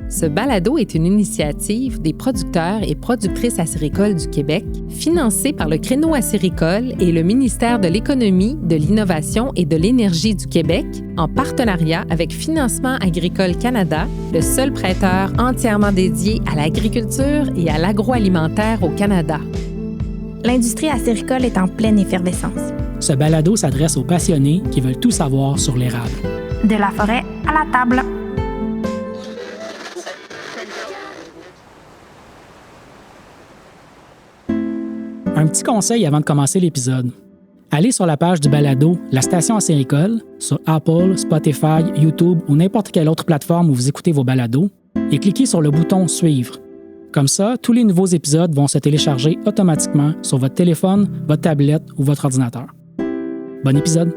Ce balado est une initiative des producteurs et productrices acéricoles du Québec, financée par le Créneau acéricole et le ministère de l'Économie, de l'Innovation et de l'Énergie du Québec, en partenariat avec Financement agricole Canada, le seul prêteur entièrement dédié à l'agriculture et à l'agroalimentaire au Canada. L'industrie acéricole est en pleine effervescence. Ce balado s'adresse aux passionnés qui veulent tout savoir sur l'érable. De la forêt à la table. Un petit conseil avant de commencer l'épisode. Allez sur la page du balado La Station acéricole sur Apple, Spotify, YouTube ou n'importe quelle autre plateforme où vous écoutez vos balados et cliquez sur le bouton Suivre. Comme ça, tous les nouveaux épisodes vont se télécharger automatiquement sur votre téléphone, votre tablette ou votre ordinateur. Bon épisode!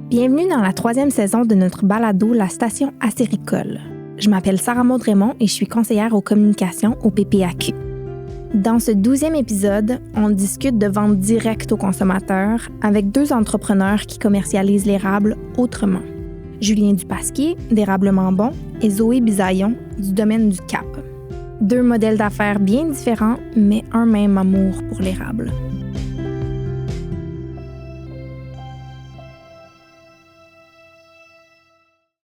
Bienvenue dans la 3e saison de notre balado La Station acéricole. Je m'appelle Sarah Maud Raymond et je suis conseillère aux communications au PPAQ. Dans ce 12e épisode, on discute de vente directe aux consommateurs avec 2 entrepreneurs qui commercialisent l'érable autrement. Julien Dupasquier, d'Érablement Bon, et Zoé Bisaillon, du domaine du Cap. 2 modèles d'affaires bien différents, mais un même amour pour l'érable.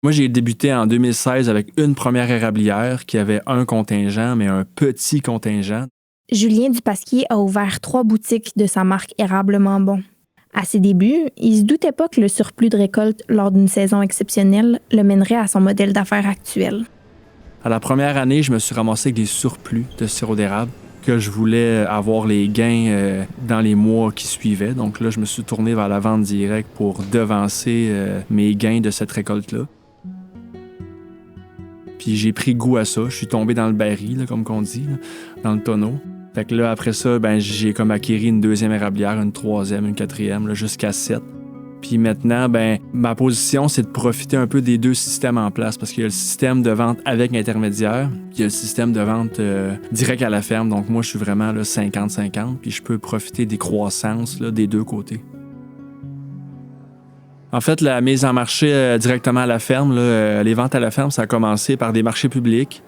Moi, j'ai débuté en 2016 avec une première érablière qui avait un contingent, mais un petit contingent. Julien Dupasquier a ouvert 3 boutiques de sa marque Érablement Bon. À ses débuts, il ne se doutait pas que le surplus de récolte lors d'une saison exceptionnelle le mènerait à son modèle d'affaires actuel. À la première année, je me suis ramassé avec des surplus de sirop d'érable que je voulais avoir les gains dans les mois qui suivaient. Donc là, je me suis tourné vers la vente directe pour devancer mes gains de cette récolte-là. Puis j'ai pris goût à ça. Je suis tombé dans le baril, là, comme qu'on dit, là, dans le tonneau. Fait que là, après ça, j'ai comme acquéri une 2e érablière, une 3e, une 4e, là, jusqu'à 7. Puis maintenant, ma position, c'est de profiter un peu des 2 systèmes en place parce qu'il y a le système de vente avec intermédiaire, puis il y a le système de vente direct à la ferme. Donc moi, je suis vraiment là, 50-50, puis je peux profiter des croissances là, des 2 côtés. En fait, la mise en marché directement à la ferme, là, les ventes à la ferme, ça a commencé par des marchés publics,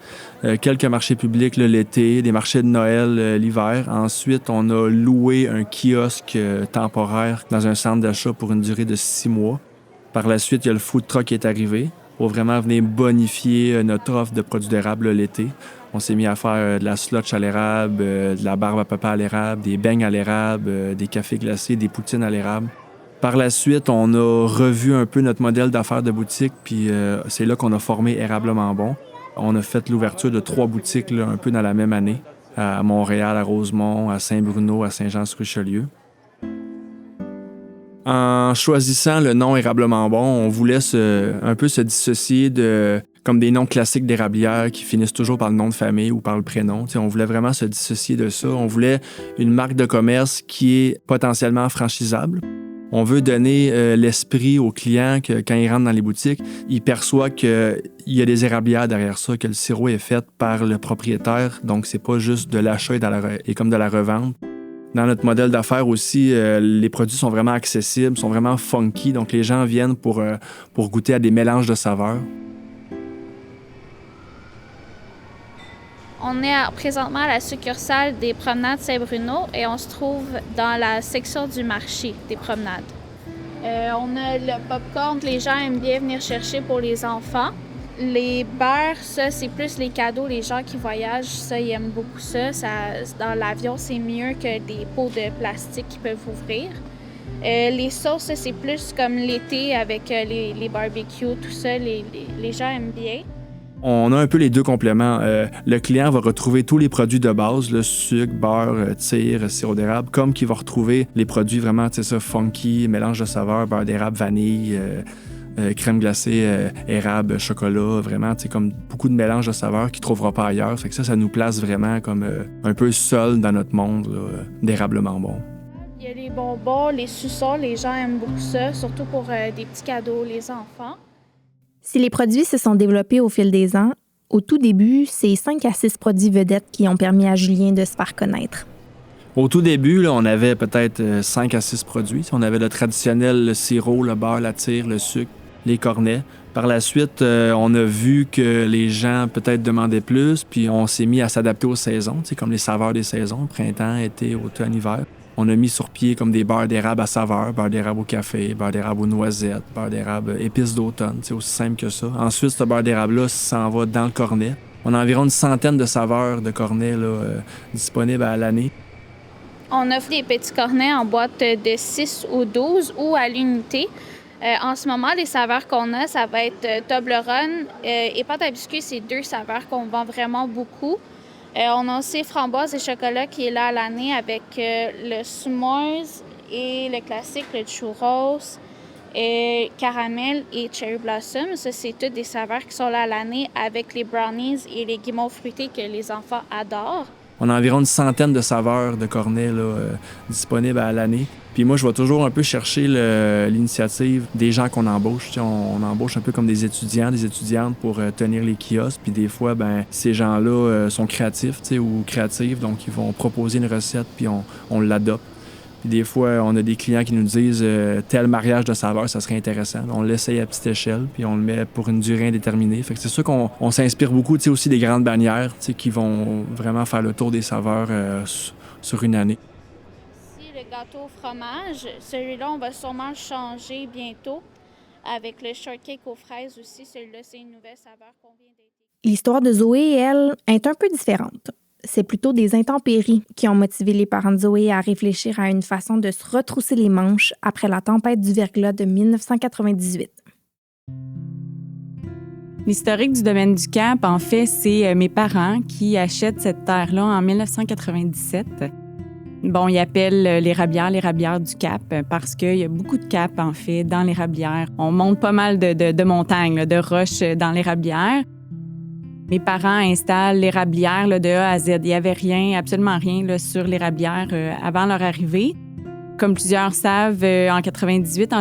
quelques marchés publics là, l'été, des marchés de Noël l'hiver. Ensuite, on a loué un kiosque temporaire dans un centre d'achat pour une durée de 6 mois. Par la suite, il y a le food truck qui est arrivé pour vraiment venir bonifier notre offre de produits d'érable là, l'été. On s'est mis à faire de la slotch à l'érable, de la barbe à papa à l'érable, des beignes à l'érable, des cafés glacés, des poutines à l'érable. Par la suite, on a revu un peu notre modèle d'affaires de boutique, puis c'est là qu'on a formé Érablement Bon. On a fait l'ouverture de 3 boutiques là, un peu dans la même année, à Montréal, à Rosemont, à Saint-Bruno, à Saint-Jean-sur-Richelieu. En choisissant le nom Érablement Bon, on voulait un peu se dissocier comme des noms classiques d'érablières qui finissent toujours par le nom de famille ou par le prénom. T'sais, on voulait vraiment se dissocier de ça. On voulait une marque de commerce qui est potentiellement franchisable. On veut donner l'esprit aux clients que quand ils rentrent dans les boutiques, ils perçoivent qu'il y a des érablières derrière ça, que le sirop est fait par le propriétaire. Donc, c'est pas juste de l'achat et comme de la revente. Dans notre modèle d'affaires aussi, les produits sont vraiment accessibles, sont vraiment funky. Donc, les gens viennent pour goûter à des mélanges de saveurs. On est présentement à la succursale des Promenades Saint-Bruno et on se trouve dans la section du marché des promenades. On a le popcorn que les gens aiment bien venir chercher pour les enfants. Les beurres, ça, c'est plus les cadeaux. Les gens qui voyagent, ça, ils aiment beaucoup ça. Dans l'avion, c'est mieux que des pots de plastique qui peuvent ouvrir. Les sauces, ça, c'est plus comme l'été avec les barbecues, tout ça. Les gens aiment bien. On a un peu les 2 compléments. Le client va retrouver tous les produits de base, le sucre, beurre, tire, sirop d'érable, comme qu'il va retrouver les produits vraiment, funky, mélange de saveurs, beurre d'érable, vanille, crème glacée, érable, chocolat, vraiment, comme beaucoup de mélanges de saveurs qu'il ne trouvera pas ailleurs. Fait que ça nous place vraiment comme un peu seul dans notre monde là, d'Érablement Bon. Il y a les bonbons, les suçons, les gens aiment beaucoup ça, surtout pour des petits cadeaux, les enfants. Si les produits se sont développés au fil des ans, au tout début, c'est 5 à 6 produits vedettes qui ont permis à Julien de se faire connaître. Au tout début, là, on avait peut-être 5 à 6 produits. On avait le traditionnel, le sirop, le beurre, la tire, le sucre, les cornets. Par la suite, on a vu que les gens peut-être demandaient plus, puis on s'est mis à s'adapter aux saisons, comme les saveurs des saisons, printemps, été, automne, hiver. On a mis sur pied comme des beurres d'érable à saveur, beurre d'érable au café, beurre d'érable aux noisettes, beurre d'érable épices d'automne, c'est aussi simple que ça. Ensuite, ce beurre d'érable-là s'en va dans le cornet. On a environ une centaine de saveurs de cornets là, disponibles à l'année. On offre des petits cornets en boîte de 6 ou 12 ou à l'unité. En ce moment, les saveurs qu'on a, ça va être Toblerone et pâte à biscuits, c'est 2 saveurs qu'on vend vraiment beaucoup. On a aussi framboise et chocolat qui est là à l'année avec le s'mores et le classique, le churros, et caramel et cherry blossom. Ça, c'est toutes des saveurs qui sont là à l'année avec les brownies et les guimauves fruités que les enfants adorent. On a environ une centaine de saveurs de cornets là, disponibles à l'année. Puis moi, je vais toujours un peu chercher l'initiative des gens qu'on embauche. On embauche un peu comme des étudiants, des étudiantes pour tenir les kiosques. Puis des fois, ces gens-là sont créatifs ou créatives, donc ils vont proposer une recette, puis on l'adopte. Puis des fois, on a des clients qui nous disent tel mariage de saveurs, ça serait intéressant. On l'essaye à petite échelle, puis on le met pour une durée indéterminée. Fait que c'est sûr qu'on s'inspire beaucoup aussi des grandes bannières qui vont vraiment faire le tour des saveurs sur une année. Ici, le gâteau au fromage, celui-là, on va sûrement le changer bientôt avec le shortcake aux fraises aussi. Celui-là, c'est une nouvelle saveur qu'on vient d'être. L'histoire de Zoé, elle, est un peu différente. C'est plutôt des intempéries qui ont motivé les parents de Zoé à réfléchir à une façon de se retrousser les manches après la tempête du verglas de 1998. L'historique du domaine du Cap, en fait, c'est mes parents qui achètent cette terre-là en 1997. Bon, ils appellent l'érablière du Cap parce qu'il y a beaucoup de cap, en fait, dans l'érablière. On monte pas mal de montagnes, là, de roches dans l'érablière. Mes parents installent l'érablière là, de A à Z. Il n'y avait rien, absolument rien là, sur l'érablière avant leur arrivée. Comme plusieurs savent, en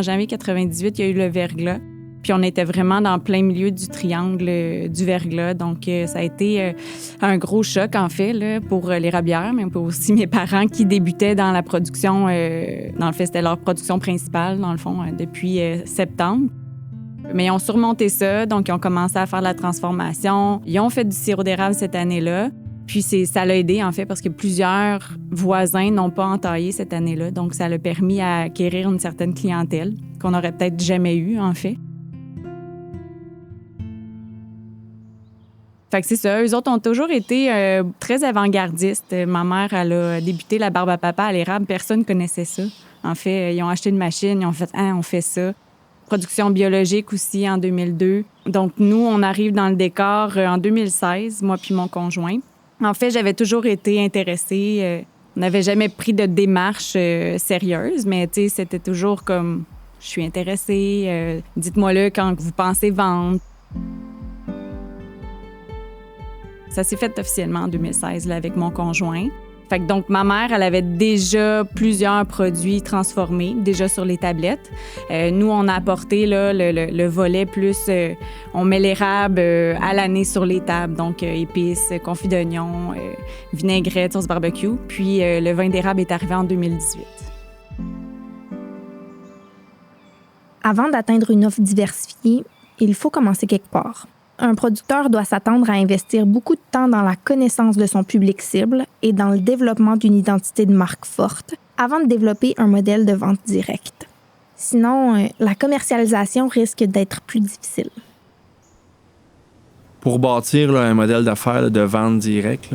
janvier 98, il y a eu le verglas. Puis on était vraiment dans plein milieu du triangle du verglas. Donc, ça a été un gros choc, en fait, là, pour l'érablière, mais pour aussi mes parents qui débutaient dans la production. Dans le fait, c'était leur production principale, dans le fond, depuis septembre. Mais ils ont surmonté ça, donc ils ont commencé à faire la transformation. Ils ont fait du sirop d'érable cette année-là. Puis ça l'a aidé, en fait, parce que plusieurs voisins n'ont pas entaillé cette année-là. Donc, ça l'a permis à acquérir une certaine clientèle qu'on n'aurait peut-être jamais eue, en fait. Fait que c'est ça. Eux autres ont toujours été très avant-gardistes. Ma mère, elle a débuté la barbe à papa à l'érable. Personne ne connaissait ça. En fait, ils ont acheté une machine, ils ont fait « Ah, on fait ça ». Production biologique aussi en 2002. Donc, nous, on arrive dans le décor en 2016, moi puis mon conjoint. En fait, j'avais toujours été intéressée. On n'avait jamais pris de démarche sérieuse, mais tu sais, c'était toujours comme « Je suis intéressée, dites-moi-le quand vous pensez vendre ». Ça s'est fait officiellement en 2016 là, avec mon conjoint. Fait que donc, ma mère, elle avait déjà plusieurs produits transformés, déjà sur les tablettes. Nous, on a apporté là, le volet plus... on met l'érable à l'année sur les tables, donc épices, confit d'oignon, vinaigrette, sauce barbecue. Puis le vin d'érable est arrivé en 2018. Avant d'atteindre une offre diversifiée, il faut commencer quelque part. Un producteur doit s'attendre à investir beaucoup de temps dans la connaissance de son public cible et dans le développement d'une identité de marque forte avant de développer un modèle de vente directe. Sinon, la commercialisation risque d'être plus difficile. Pour bâtir là, un modèle d'affaires là, de vente directe,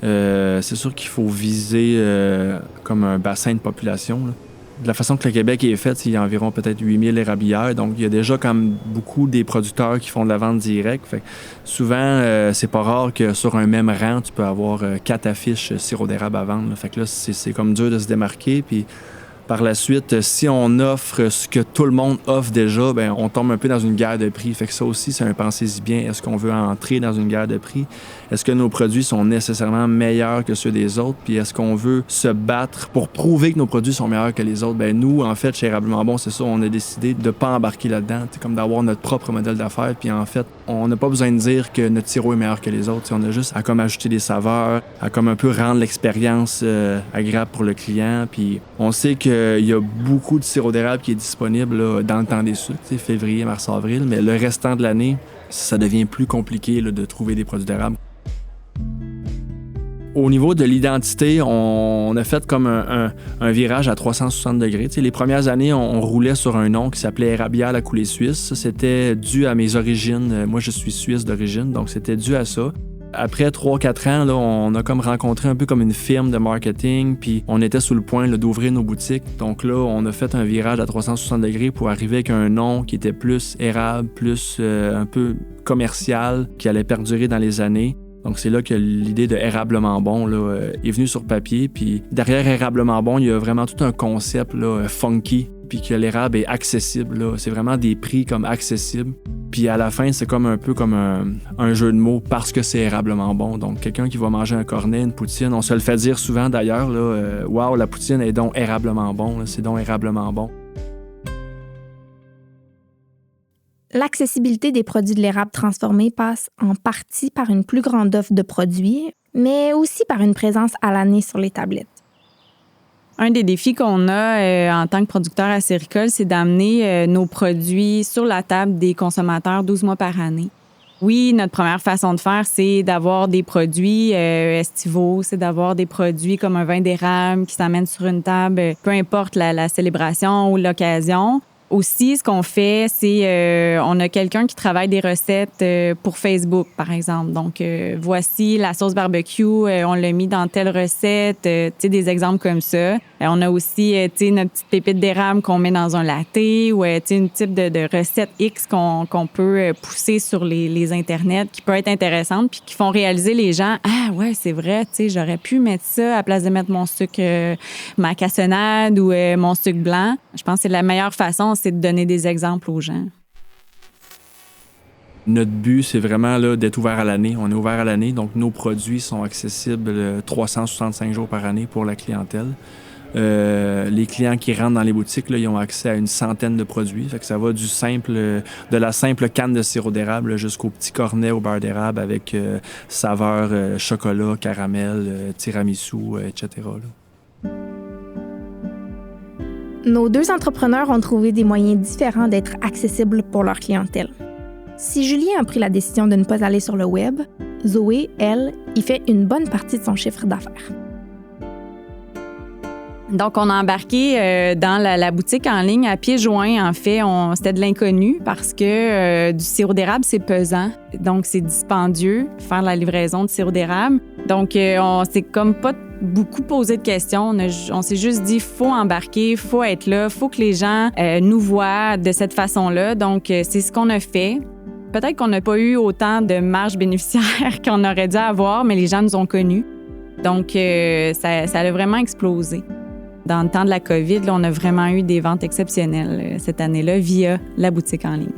c'est sûr qu'il faut viser comme un bassin de population. Là. De la façon que le Québec est fait, il y a environ peut-être 8000 érablières. Donc, il y a déjà comme beaucoup des producteurs qui font de la vente directe. Fait que souvent, c'est pas rare que sur un même rang, tu peux avoir 4 affiches sirop d'érable à vendre. Là. Fait que là, c'est comme dur de se démarquer. Puis Par la suite, si on offre ce que tout le monde offre déjà, bien, on tombe un peu dans une guerre de prix. Fait que ça aussi, c'est un pensez-y bien. Est-ce qu'on veut entrer dans une guerre de prix? Est-ce que nos produits sont nécessairement meilleurs que ceux des autres? Puis est-ce qu'on veut se battre pour prouver que nos produits sont meilleurs que les autres? Bien, nous, en fait, chez Érablement Bon, c'est ça, on a décidé de ne pas embarquer là-dedans. C'est comme d'avoir notre propre modèle d'affaires. Puis en fait, on n'a pas besoin de dire que notre sirop est meilleur que les autres. T'sais, on a juste à comme ajouter des saveurs, à comme un peu rendre l'expérience agréable pour le client. Puis on sait qu'il y a beaucoup de sirop d'érable qui est disponible là, dans le temps des sucres, février, mars, avril. Mais le restant de l'année, ça devient plus compliqué là, de trouver des produits d'érable. Au niveau de l'identité, on a fait comme un virage à 360 degrés. T'sais, les premières années, on roulait sur un nom qui s'appelait Érablière la coulée suisse. Ça, c'était dû à mes origines. Moi, je suis suisse d'origine, donc c'était dû à ça. Après 3-4 ans, là, on a comme rencontré un peu comme une firme de marketing, puis on était sur le point là, d'ouvrir nos boutiques. Donc là, on a fait un virage à 360 degrés pour arriver avec un nom qui était plus érable, plus un peu commercial, qui allait perdurer dans les années. Donc c'est là que l'idée de Érablement Bon là, est venue sur papier. Puis derrière Érablement Bon, il y a vraiment tout un concept là, funky, puis que l'érable est accessible. Là. C'est vraiment des prix comme accessibles. Puis à la fin, c'est comme un peu comme un jeu de mots parce que c'est Érablement Bon. Donc quelqu'un qui va manger un cornet, une poutine, on se le fait dire souvent d'ailleurs, là, wow, la poutine est donc Érablement Bon, là, c'est donc Érablement Bon. L'accessibilité des produits de l'érable transformé passe en partie par une plus grande offre de produits, mais aussi par une présence à l'année sur les tablettes. Un des défis qu'on a en tant que producteur acéricole, c'est d'amener nos produits sur la table des consommateurs 12 mois par année. Oui, notre première façon de faire, c'est d'avoir des produits estivaux, c'est d'avoir des produits comme un vin d'érable qui s'amène sur une table, peu importe la célébration ou l'occasion. Aussi, ce qu'on fait, c'est on a quelqu'un qui travaille des recettes pour Facebook, par exemple. Donc, voici la sauce barbecue, on l'a mis dans telle recette, tu sais, des exemples comme ça. On a aussi, tu sais, notre petite pépite d'érable qu'on met dans un latte ou, tu sais, une type de recette X qu'on peut pousser sur les internets qui peut être intéressante puis qui font réaliser les gens, ah ouais, c'est vrai, tu sais, j'aurais pu mettre ça à la place de mettre mon sucre, ma cassonade ou mon sucre blanc. Je pense que c'est la meilleure façon, c'est de donner des exemples aux gens. Notre but, c'est vraiment là, d'être ouvert à l'année. On est ouvert à l'année, donc nos produits sont accessibles 365 jours par année pour la clientèle. Les clients qui rentrent dans les boutiques, là, ils ont accès à une centaine de produits. Fait que ça va de la simple canne de sirop d'érable jusqu'au petit cornet au beurre d'érable avec saveur chocolat, caramel, tiramisu, etc. Là. Nos deux entrepreneurs ont trouvé des moyens différents d'être accessibles pour leur clientèle. Si Julien a pris la décision de ne pas aller sur le web, Zoé, elle, y fait une bonne partie de son chiffre d'affaires. Donc, on a embarqué dans la boutique en ligne à pieds joints. En fait, c'était de l'inconnu parce que du sirop d'érable, c'est pesant. Donc, c'est dispendieux, faire la livraison de sirop d'érable. Donc, on s'est comme pas beaucoup posé de questions. On s'est juste dit, faut embarquer, faut être là, faut que les gens nous voient de cette façon-là. Donc, c'est ce qu'on a fait. Peut-être qu'on n'a pas eu autant de marge bénéficiaire qu'on aurait dû avoir, mais les gens nous ont connus. Donc, ça a vraiment explosé. Dans le temps de la COVID, là, on a vraiment eu des ventes exceptionnelles cette année-là via la boutique en ligne.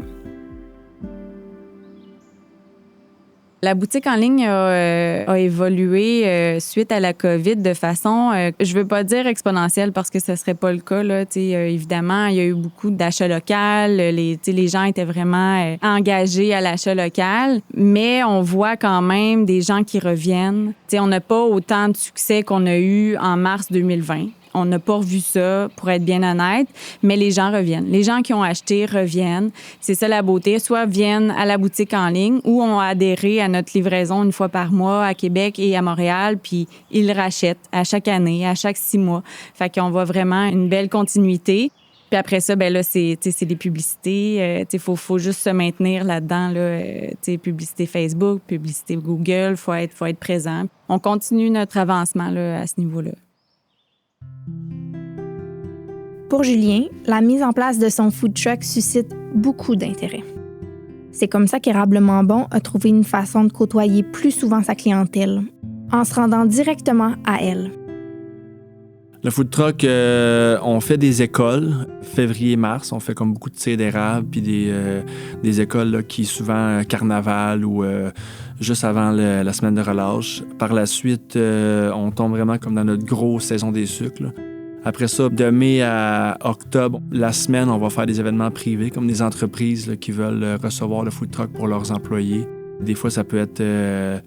La boutique en ligne a évolué suite à la COVID de façon, je veux pas dire exponentielle parce que ce serait pas le cas. Là. Évidemment, il y a eu beaucoup d'achats locaux. Les gens étaient vraiment engagés à l'achat local, mais on voit quand même des gens qui reviennent. On n'a pas autant de succès qu'on a eu en mars 2020. On n'a pas revu ça, pour être bien honnête, mais les gens reviennent. Les gens qui ont acheté reviennent. C'est ça la beauté. Soit viennent à la boutique en ligne ou ont adhéré à notre livraison une fois par mois à Québec et à Montréal, puis ils rachètent à chaque année, à chaque 6 mois. Fait qu'on voit vraiment une belle continuité. Puis après ça, ben là, c'est des publicités. Faut juste se maintenir là-dedans. Là, publicité Facebook, publicité Google, faut être présent. On continue notre avancement là, à ce niveau-là. Pour Julien, la mise en place de son food truck suscite beaucoup d'intérêt. C'est comme ça qu'Érablement Bon a trouvé une façon de côtoyer plus souvent sa clientèle, en se rendant directement à elle. Le food truck, on fait des écoles, février-mars, on fait comme beaucoup de tirs d'érable, puis des écoles là, qui souvent carnaval ou juste avant la semaine de relâche. Par la suite, on tombe vraiment comme dans notre grosse saison des sucres, là. Après ça, de mai à octobre, la semaine, on va faire des événements privés, comme des entreprises là, qui veulent recevoir le food truck pour leurs employés. Des fois, ça peut être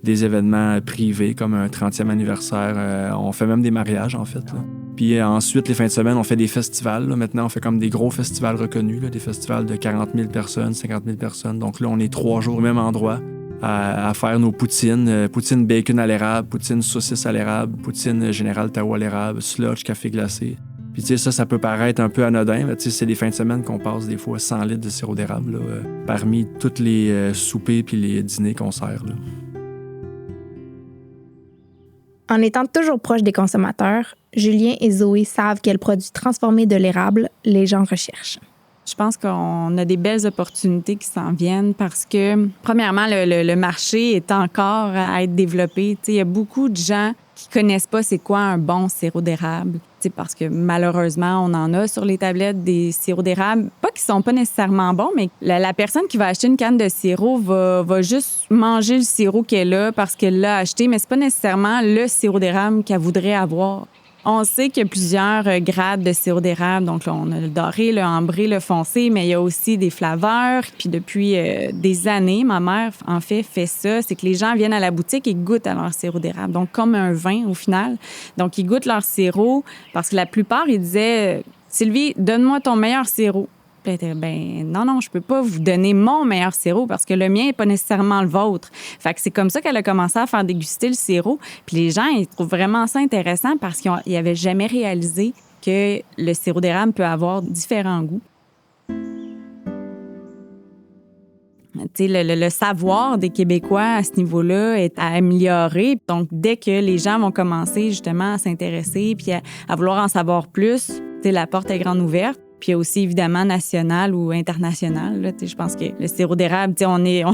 des événements privés, comme un 30e anniversaire. On fait même des mariages, en fait, là. Puis ensuite, les fins de semaine, on fait des festivals, là. Maintenant, on fait comme des gros festivals reconnus, là, des festivals de 40 000 personnes, 50 000 personnes. Donc là, on est 3 jours au même endroit à faire nos poutines. Poutine bacon à l'érable, poutine saucisse à l'érable, poutine général Tao à l'érable, sludge, café glacé. Puis tu sais, ça peut paraître un peu anodin, mais tu sais, c'est des fins de semaine qu'on passe des fois 100 litres de sirop d'érable, là, parmi tous les soupers puis les dîners qu'on sert, là. En étant toujours proche des consommateurs, Julien et Zoé savent quels produits transformés de l'érable les gens recherchent. Je pense qu'on a des belles opportunités qui s'en viennent parce que, premièrement, le marché est encore à être développé. Il y a beaucoup de gens qui connaissent pas c'est quoi un bon sirop d'érable. Parce que malheureusement, on en a sur les tablettes des sirops d'érable. Pas qu'ils sont pas nécessairement bons, mais la personne qui va acheter une canne de sirop va juste manger le sirop qu'elle a parce qu'elle l'a acheté, mais c'est pas nécessairement le sirop d'érable qu'elle voudrait avoir. On sait qu'il y a plusieurs grades de sirop d'érable. Donc, là, on a le doré, le ambré, le foncé, mais il y a aussi des flaveurs. Puis depuis des années, ma mère, en fait ça. C'est que les gens viennent à la boutique et goûtent à leur sirop d'érable. Donc, comme un vin, au final. Donc, ils goûtent leur sirop parce que la plupart, ils disaient « Sylvie, donne-moi ton meilleur sirop. » Puis elle était, ben non, je peux pas vous donner mon meilleur sirop parce que le mien n'est pas nécessairement le vôtre. Fait que c'est comme ça qu'elle a commencé à faire déguster le sirop. Puis les gens, ils trouvent vraiment ça intéressant parce qu'ils n'avaient jamais réalisé que le sirop d'érable peut avoir différents goûts. Tu sais, le savoir des Québécois à ce niveau-là est à améliorer. Donc, dès que les gens vont commencer justement à s'intéresser puis à vouloir en savoir plus, tu sais, la porte est grande ouverte. Puis il y a aussi, évidemment, national ou international. Là, je pense que le sirop d'érable, on est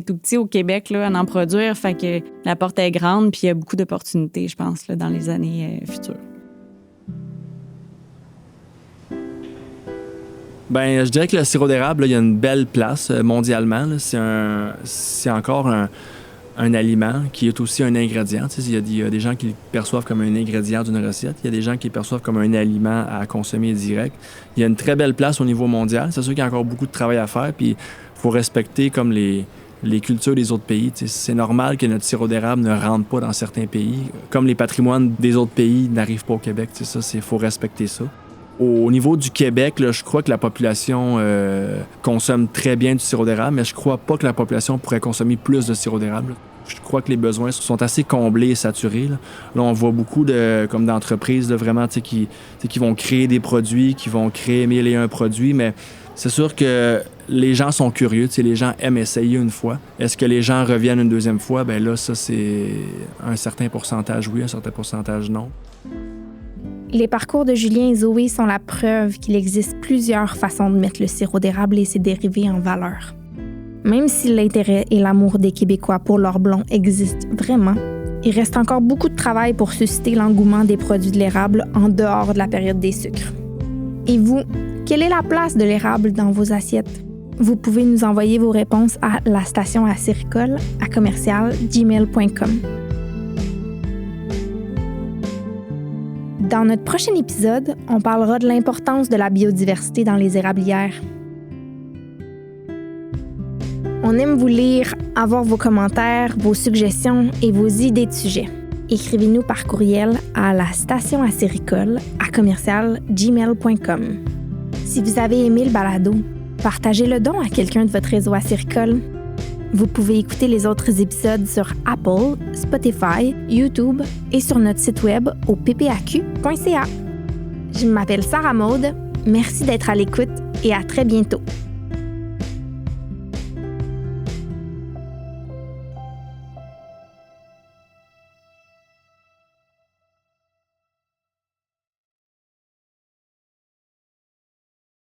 tout petit au Québec là, à en produire. Fait que la porte est grande, puis il y a beaucoup d'opportunités, je pense, là, dans les années futures. Ben, je dirais que le sirop d'érable, là, il y a une belle place mondialement, là. C'est encore un aliment qui est aussi un ingrédient. Tu sais, il y a des gens qui le perçoivent comme un ingrédient d'une recette. Il y a des gens qui le perçoivent comme un aliment à consommer direct. Il y a une très belle place au niveau mondial. C'est sûr qu'il y a encore beaucoup de travail à faire. Puis il faut respecter comme les cultures des autres pays. Tu sais, c'est normal que notre sirop d'érable ne rentre pas dans certains pays. Comme les patrimoines des autres pays n'arrivent pas au Québec. Tu sais, il faut respecter ça. Au niveau du Québec, là, je crois que la population consomme très bien du sirop d'érable, mais je crois pas que la population pourrait consommer plus de sirop d'érable. Je crois que les besoins sont assez comblés et saturés. Là, on voit beaucoup d'entreprises là, vraiment qui vont créer des produits, qui vont créer 1001 produits, mais c'est sûr que les gens sont curieux. Les gens aiment essayer une fois. Est-ce que les gens reviennent une deuxième fois? Bien là, ça, c'est un certain pourcentage oui, un certain pourcentage non. Les parcours de Julien et Zoé sont la preuve qu'il existe plusieurs façons de mettre le sirop d'érable et ses dérivés en valeur. Même si l'intérêt et l'amour des Québécois pour leur blond existent vraiment, il reste encore beaucoup de travail pour susciter l'engouement des produits de l'érable en dehors de la période des sucres. Et vous, quelle est la place de l'érable dans vos assiettes? Vous pouvez nous envoyer vos réponses à lastationacéricole@commercial@gmail.com. Dans notre prochain épisode, on parlera de l'importance de la biodiversité dans les érablières. On aime vous lire, avoir vos commentaires, vos suggestions et vos idées de sujets. Écrivez-nous par courriel à lastationacéricole@commercial@gmail.com. Si vous avez aimé le balado, partagez-le donc à quelqu'un de votre réseau acéricole. Vous pouvez écouter les autres épisodes sur Apple, Spotify, YouTube et sur notre site web au ppaq.ca. Je m'appelle Sarah Maude. Merci d'être à l'écoute et à très bientôt.